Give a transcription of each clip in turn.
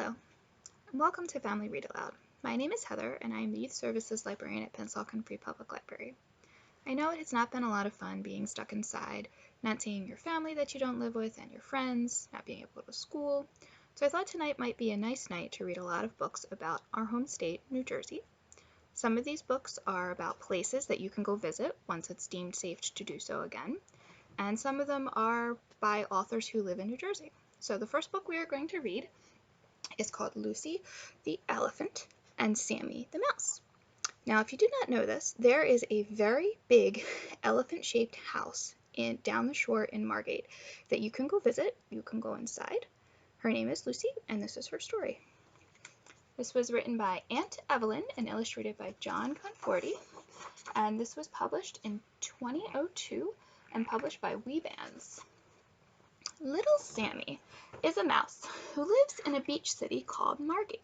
Hello, and welcome to Family Read Aloud. My name is Heather, and I am the Youth Services Librarian at Pennsauken Free Public Library. I know it has not been a lot of fun being stuck inside, not seeing your family that you don't live with and your friends, not being able to go to school, so I thought tonight might be a nice night to read a lot of books about our home state, New Jersey. Some of these books are about places that you can go visit once it's deemed safe to do so again, and some of them are by authors who live in New Jersey. So the first book we are going to read is called Lucy the Elephant and Sammy the Mouse. Now, if you do not know this, there is a very big elephant-shaped house down the shore in Margate that you can go visit. You can go inside. Her name is Lucy, and this is her story. This was written by Aunt Evelyn and illustrated by John Conforti, and this was published in 2002 and published by Webands. Little Sammy is a mouse who lives in a beach city called Margate.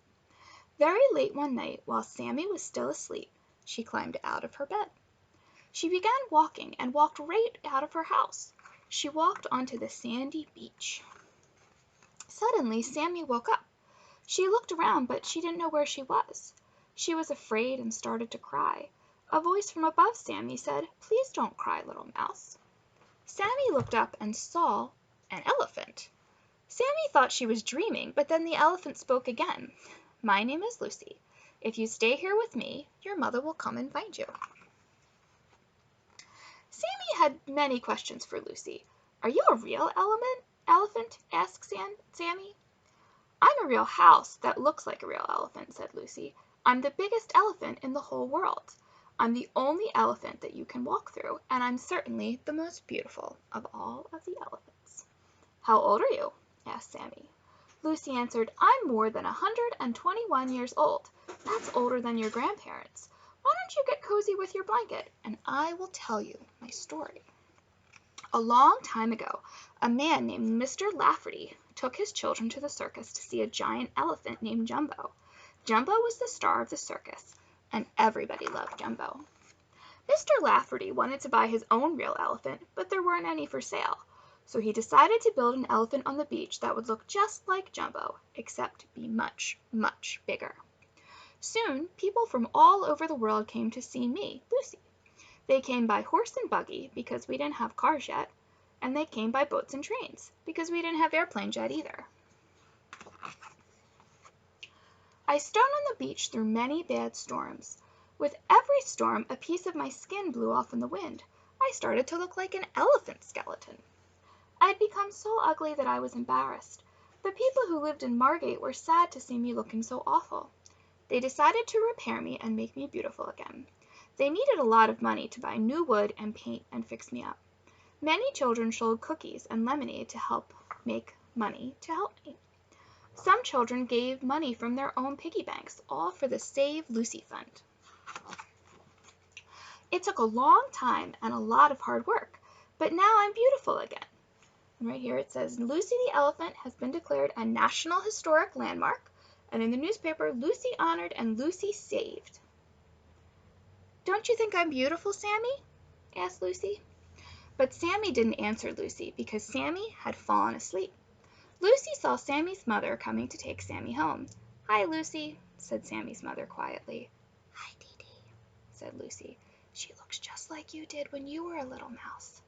Very late one night, while Sammy was still asleep, she climbed out of her bed. She began walking and walked right out of her house. She walked onto the sandy beach. Suddenly, Sammy woke up. She looked around, but she didn't know where she was. She was afraid and started to cry. A voice from above Sammy said, "Please don't cry, little mouse." Sammy looked up and saw an elephant. Sammy thought she was dreaming, but then the elephant spoke again. "My name is Lucy. If you stay here with me, your mother will come and find you." Sammy had many questions for Lucy. "Are you a real elephant?" asked Sammy. "I'm a real house that looks like a real elephant," said Lucy. "I'm the biggest elephant in the whole world. I'm the only elephant that you can walk through, and I'm certainly the most beautiful of all of the elephants." "How old are you?" asked Sammy. Lucy answered, "I'm more than 121 years old. That's older than your grandparents. Why don't you get cozy with your blanket, and I will tell you my story." A long time ago, a man named Mr. Lafferty took his children to the circus to see a giant elephant named Jumbo. Jumbo was the star of the circus, and everybody loved Jumbo. Mr. Lafferty wanted to buy his own real elephant, but there weren't any for sale. So he decided to build an elephant on the beach that would look just like Jumbo, except be much, much bigger. Soon, people from all over the world came to see me, Lucy. They came by horse and buggy, because we didn't have cars yet, and they came by boats and trains, because we didn't have airplanes yet either. I stood on the beach through many bad storms. With every storm, a piece of my skin blew off in the wind. I started to look like an elephant skeleton. I had become so ugly that I was embarrassed. The people who lived in Margate were sad to see me looking so awful. They decided to repair me and make me beautiful again. They needed a lot of money to buy new wood and paint and fix me up. Many children sold cookies and lemonade to help make money to help me. Some children gave money from their own piggy banks, all for the Save Lucy Fund. It took a long time and a lot of hard work, but now I'm beautiful again. And right here it says, "Lucy the Elephant has been declared a National Historic Landmark," and in the newspaper, "Lucy honored and Lucy saved." "Don't you think I'm beautiful, Sammy?" asked Lucy. But Sammy didn't answer Lucy because Sammy had fallen asleep. Lucy saw Sammy's mother coming to take Sammy home. "Hi, Lucy," said Sammy's mother quietly. "Hi, Dee Dee," said Lucy. "She looks just like you did when you were a little mouse."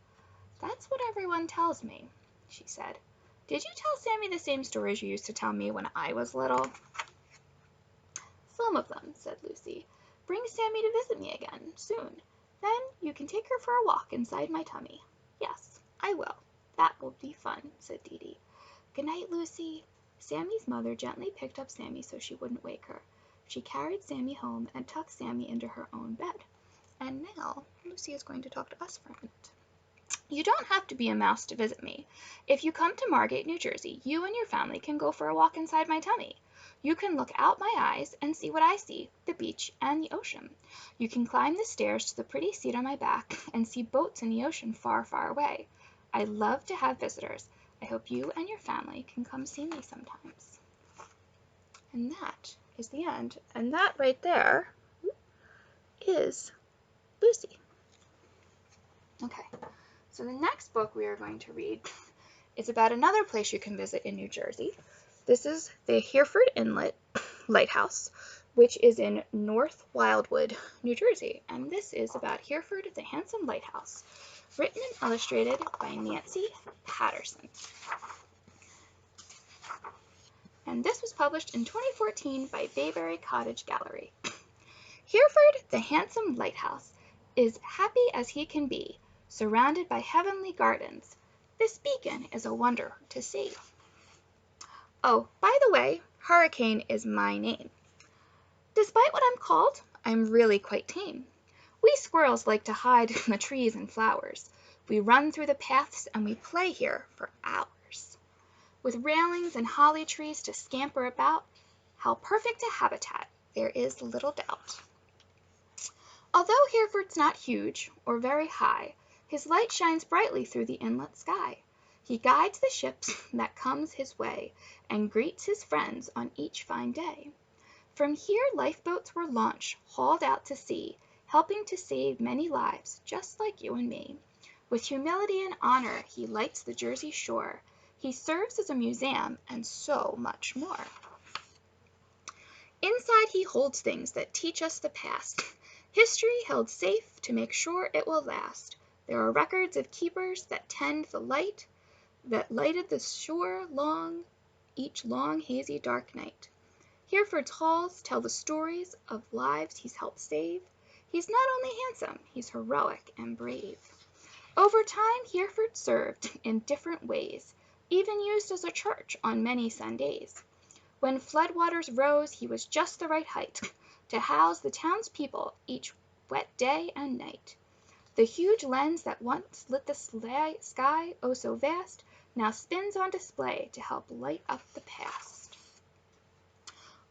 "That's what everyone tells me," she said. "Did you tell Sammy the same stories you used to tell me when I was little?" "Some of them," said Lucy. "Bring Sammy to visit me again, soon. Then you can take her for a walk inside my tummy." "Yes, I will. That will be fun," said Dee Dee. "Good night, Lucy." Sammy's mother gently picked up Sammy so she wouldn't wake her. She carried Sammy home and tucked Sammy into her own bed. And now, Lucy is going to talk to us for a minute. You don't have to be a mouse to visit me. If you come to Margate, New Jersey, you and your family can go for a walk inside my tummy. You can look out my eyes and see what I see, the beach and the ocean. You can climb the stairs to the pretty seat on my back and see boats in the ocean far, far away. I love to have visitors. I hope you and your family can come see me sometimes. And that is the end. And that right there is Lucy. Okay. So the next book we are going to read is about another place you can visit in New Jersey. This is the Hereford Inlet Lighthouse, which is in North Wildwood, New Jersey. And this is about Hereford, the handsome lighthouse, written and illustrated by Nancy Patterson. And this was published in 2014 by Bayberry Cottage Gallery. Hereford, the handsome lighthouse, is happy as he can be, surrounded by heavenly gardens. This beacon is a wonder to see. Oh, by the way, Hurricane is my name. Despite what I'm called, I'm really quite tame. We squirrels like to hide in the trees and flowers. We run through the paths and we play here for hours. With railings and holly trees to scamper about, how perfect a habitat, there is little doubt. Although Hereford's not huge or very high, his light shines brightly through the inlet sky. He guides the ships that comes his way and greets his friends on each fine day. From here lifeboats were launched, hauled out to sea, helping to save many lives, just like you and me. With humility and honor, he lights the Jersey shore. He serves as a museum and so much more. Inside he holds things that teach us the past, history held safe to make sure it will last. There are records of keepers that tend the light that lighted the shore each long hazy dark night. Hereford's halls tell the stories of lives he's helped save. He's not only handsome, he's heroic and brave. Over time, Hereford served in different ways, even used as a church on many Sundays. When floodwaters rose, he was just the right height to house the townspeople each wet day and night. The huge lens that once lit the sky oh so vast now spins on display to help light up the past.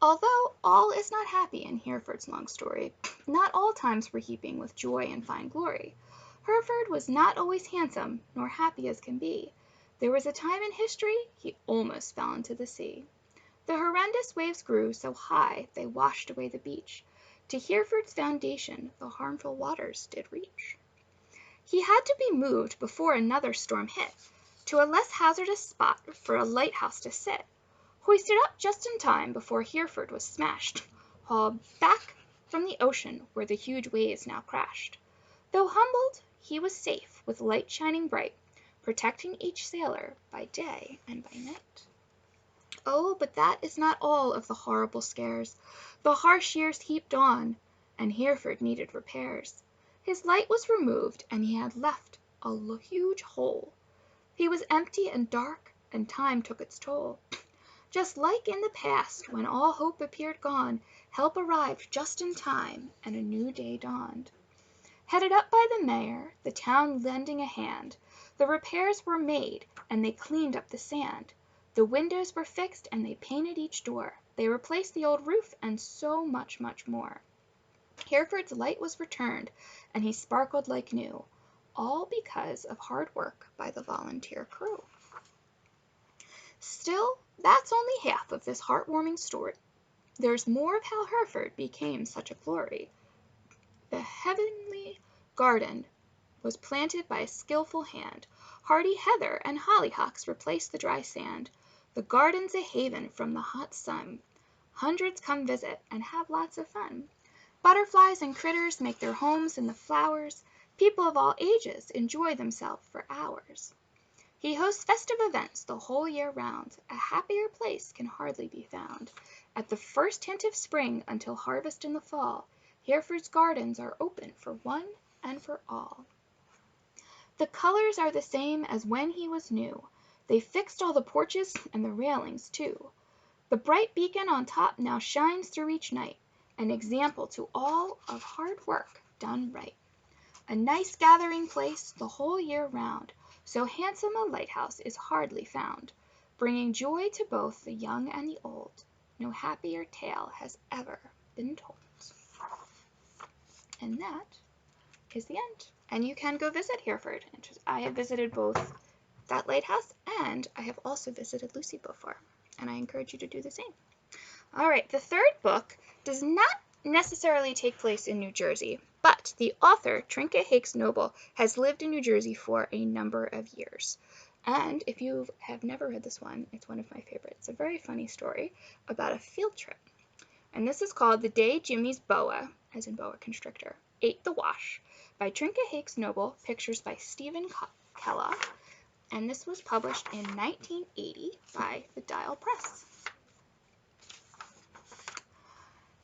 Although all is not happy in Hereford's long story, not all times were heaping with joy and fine glory. Hereford was not always handsome nor happy as can be. There was a time in history he almost fell into the sea. The horrendous waves grew so high they washed away the beach. To Hereford's foundation the harmful waters did reach. He had to be moved before another storm hit, to a less hazardous spot for a lighthouse to sit. Hoisted up just in time before Hereford was smashed, hauled back from the ocean where the huge waves now crashed. Though humbled, he was safe, with light shining bright, protecting each sailor by day and by night. Oh, but that is not all of the horrible scares. The harsh years heaped on, and Hereford needed repairs. His light was removed, and he had left a huge hole. He was empty and dark, and time took its toll. Just like in the past, when all hope appeared gone, help arrived just in time, and a new day dawned. Headed up by the mayor, the town lending a hand, the repairs were made, and they cleaned up the sand. The windows were fixed, and they painted each door. They replaced the old roof, and so much, much more. Hereford's light was returned, and he sparkled like new, all because of hard work by the volunteer crew. Still, that's only half of this heartwarming story. There's more of how Hereford became such a glory. The heavenly garden was planted by a skillful hand. Hardy heather and hollyhocks replaced the dry sand. The garden's a haven from the hot sun. Hundreds come visit and have lots of fun. Butterflies and critters make their homes in the flowers. People of all ages enjoy themselves for hours. He hosts festive events the whole year round. A happier place can hardly be found. At the first hint of spring until harvest in the fall, Hereford's gardens are open for one and for all. The colors are the same as when he was new. They fixed all the porches and the railings too. The bright beacon on top now shines through each night, an example to all of hard work done right. A nice gathering place the whole year round. So handsome a lighthouse is hardly found, bringing joy to both the young and the old. No happier tale has ever been told. And that is the end. And you can go visit Hereford. I have visited both that lighthouse, and I have also visited Lucy before, and I encourage you to do the same. All right, the third book does not necessarily take place in New Jersey, but the author, Trinket Hakes Noble, has lived in New Jersey for a number of years. And if you have never read this one, it's one of my favorites. It's a very funny story about a field trip. And this is called The Day Jimmy's Boa, as in boa constrictor, Ate the Wash, by Trinka Hakes Noble, pictures by Stephen Kellogg, and this was published in 1980 by the Dial Press.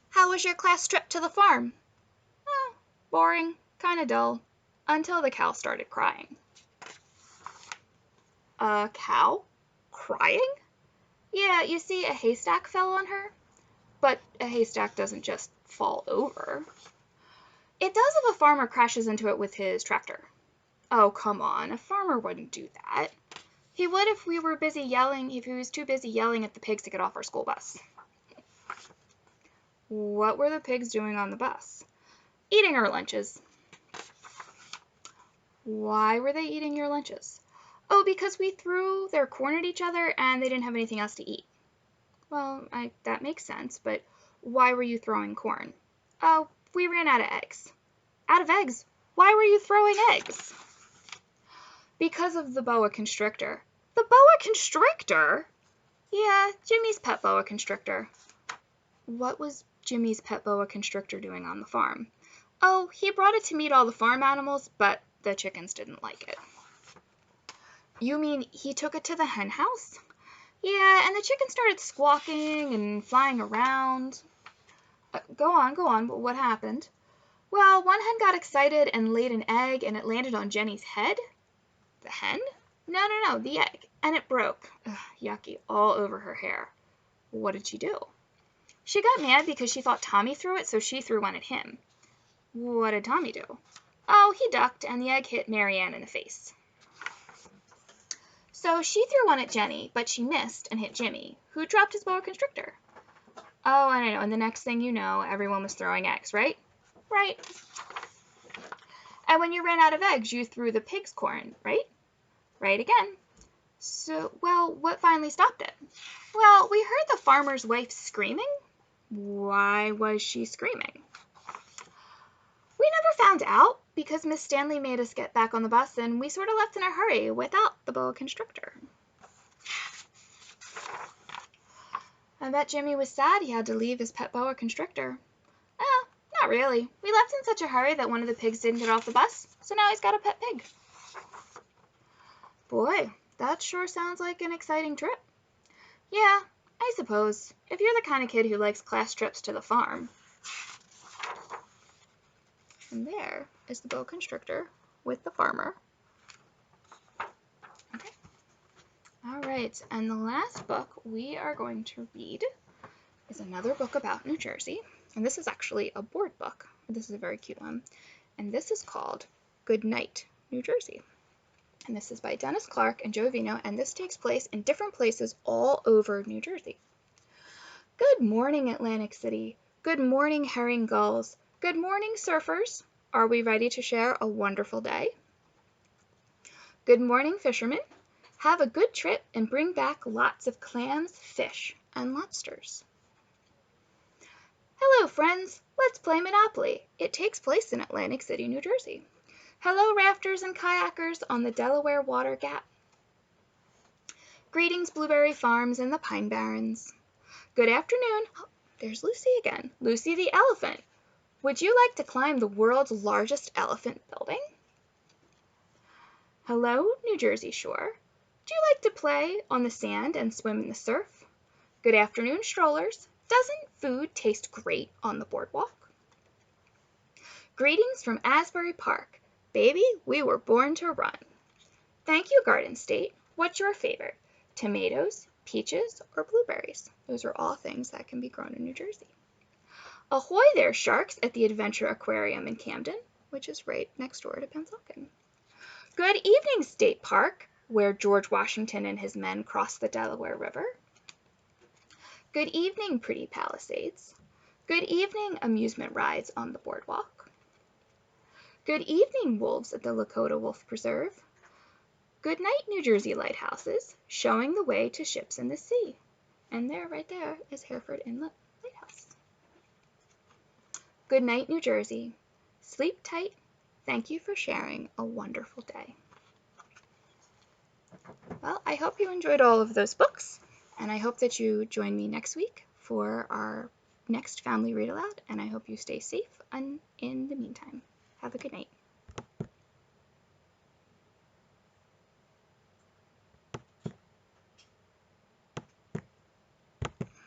How was your class trip to the farm? Boring, kind of dull, until the cow started crying. A cow? Crying? Yeah, you see, a haystack fell on her. But a haystack doesn't just fall over. It does if a farmer crashes into it with his tractor. Oh, come on, a farmer wouldn't do that. He would if he was too busy yelling at the pigs to get off our school bus. What were the pigs doing on the bus? Eating our lunches. Why were they eating your lunches? Oh, because we threw their corn at each other and they didn't have anything else to eat. Well, that makes sense, but why were you throwing corn? Oh, we ran out of eggs. Out of eggs? Why were you throwing eggs? Because of the boa constrictor. The boa constrictor? Yeah, Jimmy's pet boa constrictor. What was Jimmy's pet boa constrictor doing on the farm? Oh, he brought it to meet all the farm animals, but the chickens didn't like it. You mean he took it to the hen house? Yeah, and the chickens started squawking and flying around. Go on, but what happened? Well, one hen got excited and laid an egg, and it landed on Jenny's head. The hen? No, the egg. And it broke. Ugh, yucky, all over her hair. What did she do? She got mad because she thought Tommy threw it, so she threw one at him. What did Tommy do? Oh, he ducked, and the egg hit Marianne in the face. So she threw one at Jenny, but she missed and hit Jimmy, who dropped his boa constrictor. Oh, I know, and the next thing you know, everyone was throwing eggs, right? Right. And when you ran out of eggs, you threw the pig's corn, right? Right again. So, well, what finally stopped it? Well, we heard the farmer's wife screaming. Why was she screaming? We never found out because Miss Stanley made us get back on the bus and we sort of left in a hurry without the boa constrictor. I bet Jimmy was sad he had to leave his pet boa constrictor. Not really. We left in such a hurry that one of the pigs didn't get off the bus, so now he's got a pet pig. Boy, that sure sounds like an exciting trip. Yeah, I suppose, if you're the kind of kid who likes class trips to the farm. And there is the boa constrictor with the farmer. Okay. All right, and the last book we are going to read is another book about New Jersey. And this is actually a board book. This is a very cute one. And this is called Good Night, New Jersey. And this is by Dennis Clark and Joe Vino, and this takes place in different places all over New Jersey. Good morning, Atlantic City. Good morning, herring gulls. Good morning, surfers. Are we ready to share a wonderful day? Good morning, fishermen. Have a good trip and bring back lots of clams, fish, and lobsters. Hello, friends. Let's play Monopoly. It takes place in Atlantic City, New Jersey. Hello, rafters and kayakers on the Delaware Water Gap. Greetings, Blueberry Farms and the Pine Barrens. Good afternoon. Oh, there's Lucy again. Lucy the elephant. Would you like to climb the world's largest elephant building? Hello, New Jersey Shore. Do you like to play on the sand and swim in the surf? Good afternoon, strollers. Doesn't food taste great on the boardwalk? Greetings from Asbury Park. Baby, we were born to run. Thank you, Garden State. What's your favorite? Tomatoes, peaches, or blueberries? Those are all things that can be grown in New Jersey. Ahoy there, sharks, at the Adventure Aquarium in Camden, which is right next door to Pennsauken. Good evening, State Park, where George Washington and his men crossed the Delaware River. Good evening, pretty Palisades. Good evening, amusement rides on the boardwalk. Good evening, wolves at the Lakota Wolf Preserve. Good night, New Jersey lighthouses, showing the way to ships in the sea. And there, right there, is Hereford Inlet Lighthouse. Good night, New Jersey. Sleep tight. Thank you for sharing a wonderful day. Well, I hope you enjoyed all of those books, and I hope that you join me next week for our next family read aloud, and I hope you stay safe in the meantime. Have a good night.